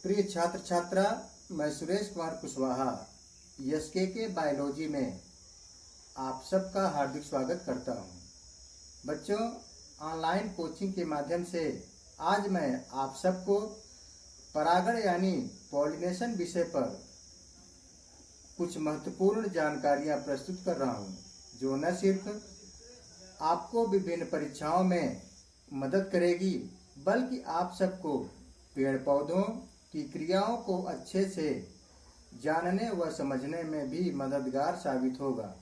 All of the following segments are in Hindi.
प्रिय छात्र छात्रा, मैं सुरेश कुमार कुशवाहा एसके के बायोलॉजी में आप सबका हार्दिक स्वागत करता हूं। बच्चों, ऑनलाइन कोचिंग के माध्यम से आज मैं आप सबको परागण यानी पॉलिनेशन विषय पर कुछ महत्वपूर्ण जानकारियां प्रस्तुत कर रहा हूं, जो न सिर्फ आपको विभिन्न परीक्षाओं में मदद करेगी, बल्कि आप सबको पेड़ पौधों की क्रियाओं को अच्छे से जानने व समझने में भी मददगार साबित होगा।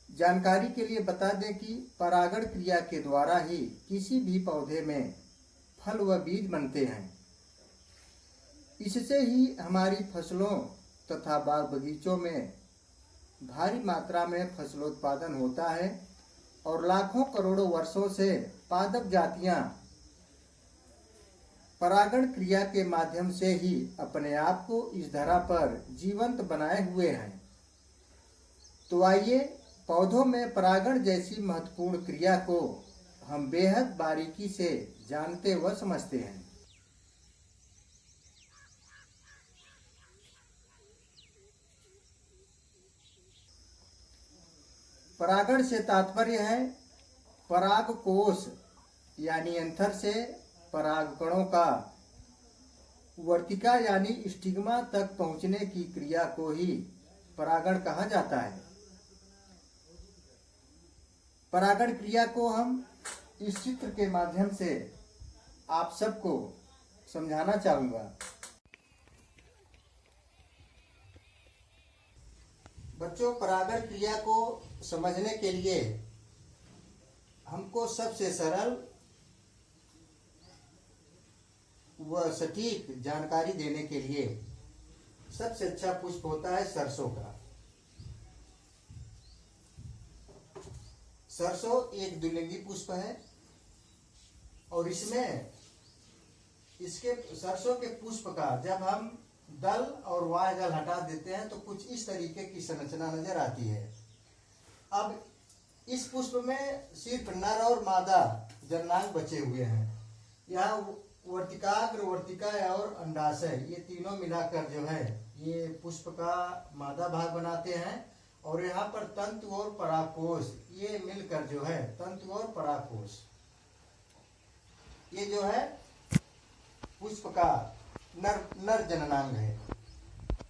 जानकारी के लिए बता दें कि परागण क्रिया के द्वारा ही किसी भी पौधे में फल व बीज बनते हैं। इससे ही हमारी फसलों तथा बाग बगीचों में भारी मात्रा में फसलोत्पादन होता है और लाखों करोड़ों वर्षों से पादप जातियां परागण क्रिया के माध्यम से ही अपने आप को इस धरा पर जीवंत बनाए हुए हैं। तो आइए पौधों में परागण जैसी महत्वपूर्ण क्रिया को हम बेहद बारीकी से जानते व समझते हैं। परागण से तात्पर्य है परागकोश यानी एंथर से परागकणों का वर्तिका यानी स्टिग्मा तक पहुंचने की क्रिया को ही परागण कहा जाता है। परागण क्रिया को हम इस चित्र के माध्यम से आप सबको समझाना चाहूंगा। बच्चों, परागण क्रिया को समझने के लिए हमको सबसे सरल व सटीक जानकारी देने के लिए सबसे अच्छा पुष्प होता है सरसों का। सरसों एक द्विलिंगी पुष्प है और इसके सरसों के पुष्प का जब हम दल और वाह्य दल हटा देते हैं तो कुछ इस तरीके की संरचना नजर आती है। अब इस पुष्प में सिर्फ नर और मादा जननांग बचे हुए हैं। यहाँ वर्तिकाग्र, वर्तिका और अंडाशय ये तीनों मिलाकर जो है ये पुष्प का मादा भाग बनाते हैं और यहाँ पर तंतु और परागकोश ये मिलकर जो है तंतु और परागकोश ये जो है पुष्प का नर जननांग है।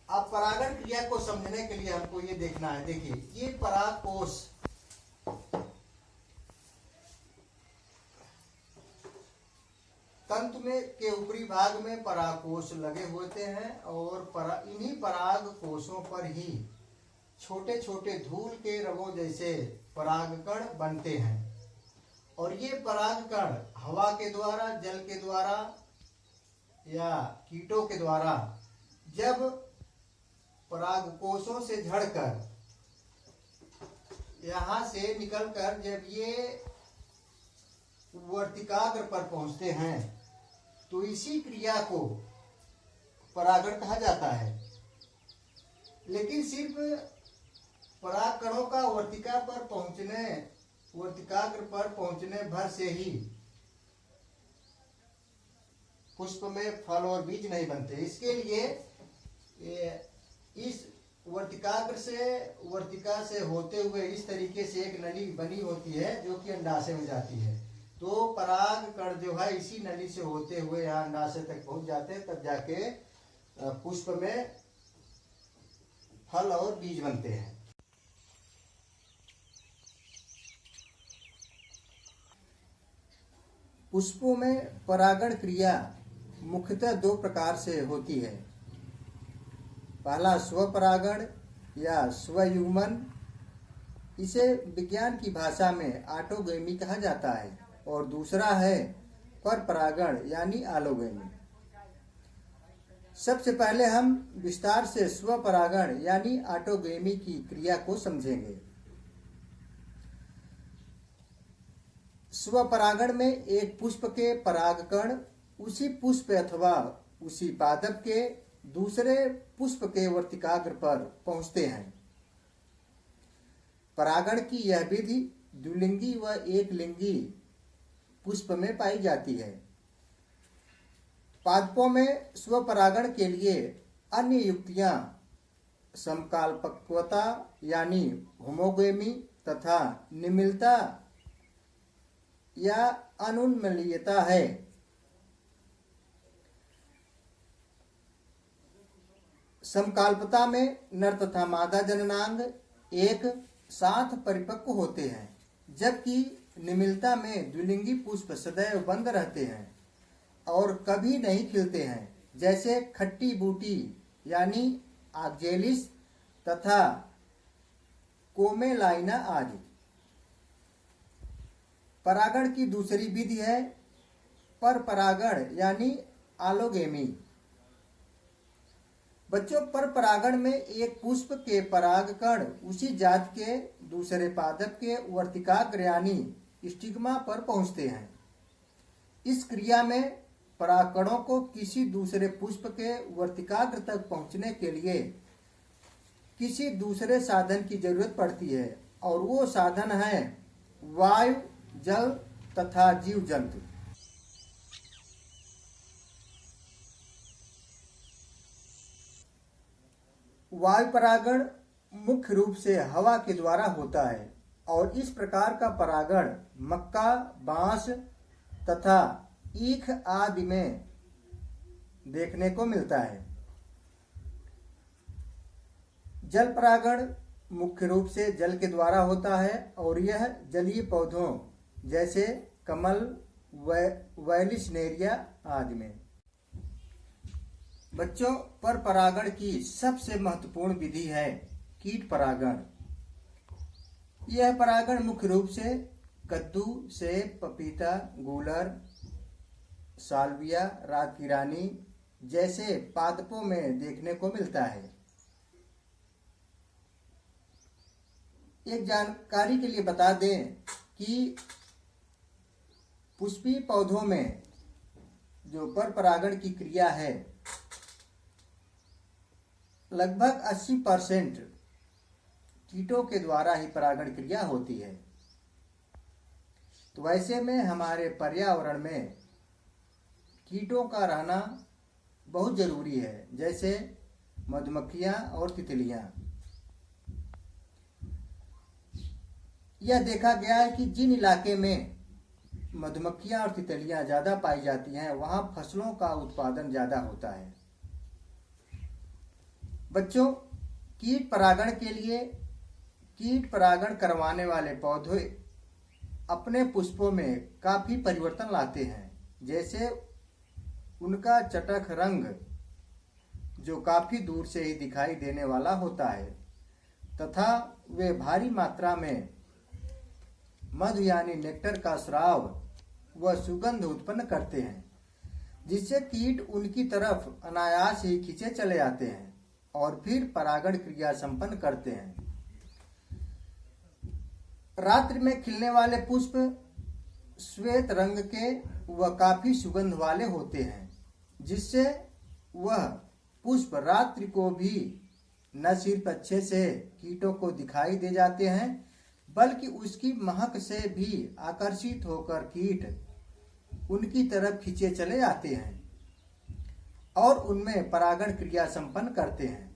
अब परागण क्रिया को समझने के लिए हमको ये देखना है। देखिए, ये परागकोश तंतु में के ऊपरी भाग में परागकोश लगे होते हैं और इन्हीं पराग कोशों पर ही छोटे छोटे धूल के रवों जैसे परागकण बनते हैं और ये परागकण हवा के द्वारा, जल के द्वारा या कीटों के द्वारा जब परागकोशों से झड़कर यहाँ से निकलकर जब ये वर्तिकाग्र पर पहुंचते हैं तो इसी क्रिया को परागण कहा जाता है। लेकिन सिर्फ परागकणों का वर्तिकाग्र पर पहुंचने भर से ही पुष्प में फल और बीज नहीं बनते। इसके लिए इस वर्तिका से होते हुए इस तरीके से एक नली बनी होती है जो कि अंडाशय में जाती है। तो परागकण जो है इसी नली से होते हुए यहाँ अंडाशय तक पहुंच जाते हैं, तब जाके पुष्प में फल और बीज बनते हैं। पुष्पों में परागण क्रिया मुख्यतः दो प्रकार से होती है। पहला स्वपरागण या स्वयुग्मन, इसे विज्ञान की भाषा में ऑटोगैमी कहा जाता है, और दूसरा है परपरागण यानी आलोगैमी। सबसे पहले हम विस्तार से स्वपरागण यानी ऑटोगैमी की क्रिया को समझेंगे। स्वपरागण में एक पुष्प के परागकण उसी पुष्प अथवा उसी पादप के दूसरे पुष्प के वर्तिकाग्र पर पहुंचते हैं। परागण की यह विधि द्विलिंगी व एकलिंगी पुष्प में पाई जाती है। पादपों में स्वपरागण के लिए अन्य युक्तियां समकालपक्वता यानी होमोगेमी तथा निमिलता या अनुन्मलीयता है। समकाल्पता में नर तथा मादा जननांग एक साथ परिपक्व होते हैं, जबकि निमिलता में द्विलिंगी पुष्प सदैव बंद रहते हैं और कभी नहीं खिलते हैं, जैसे खट्टी बूटी यानी आक्जेलिस तथा कोमेलाइना आदि। परागण की दूसरी विधि है पर परागण यानी आलोगेमी। बच्चों, पर परागण में एक पुष्प के परागकण उसी जात के दूसरे पादप के वर्तिकाग्र यानी स्टिग्मा पर पहुंचते हैं। इस क्रिया में परागकणों को किसी दूसरे पुष्प के वर्तिकाग्र तक पहुंचने के लिए किसी दूसरे साधन की जरूरत पड़ती है और वो साधन है वायु, जल तथा जीव जंतु। वायु परागण मुख्य रूप से हवा के द्वारा होता है और इस प्रकार का परागण मक्का, बांस तथा ईख आदि में देखने को मिलता है। जल परागण मुख्य रूप से जल के द्वारा होता है और यह जलीय पौधों जैसे कमल, वैलिस्नेरिया आदि में। बच्चों, पर परागण की सबसे महत्वपूर्ण विधि है कीट परागण। यह परागण मुख्य रूप से कद्दू, सेब, पपीता, गूलर, साल्विया, रात की रानी जैसे पादपों में देखने को मिलता है। एक जानकारी के लिए बता दें कि पुष्पीय पौधों में जो पर परागण की क्रिया है लगभग 80% कीटों के द्वारा ही परागण क्रिया होती है। तो वैसे में हमारे पर्यावरण में कीटों का रहना बहुत जरूरी है, जैसे मधुमक्खियां और तितलियां। यह देखा गया है कि जिन इलाके में मधुमक्खियां और तितलियां ज्यादा पाई जाती हैं वहां फसलों का उत्पादन ज्यादा होता है। बच्चों, कीट परागण के लिए कीट परागण करवाने वाले पौधे अपने पुष्पों में काफी परिवर्तन लाते हैं, जैसे उनका चटक रंग जो काफी दूर से ही दिखाई देने वाला होता है तथा वे भारी मात्रा में मधु यानी नेक्टर का स्राव व सुगंध उत्पन्न करते हैं, जिससे कीट उनकी तरफ अनायास ही खींचे चले आते हैं और फिर परागण क्रिया संपन्न करते हैं। रात्रि में खिलने वाले पुष्प श्वेत रंग के व काफी सुगंध वाले होते हैं, जिससे वह पुष्प रात्रि को भी न सिर्फ अच्छे से कीटों को दिखाई दे जाते हैं बल्कि उसकी महक से भी आकर्षित होकर कीट उनकी तरफ खींचे चले आते हैं और उनमें परागण क्रिया संपन्न करते हैं।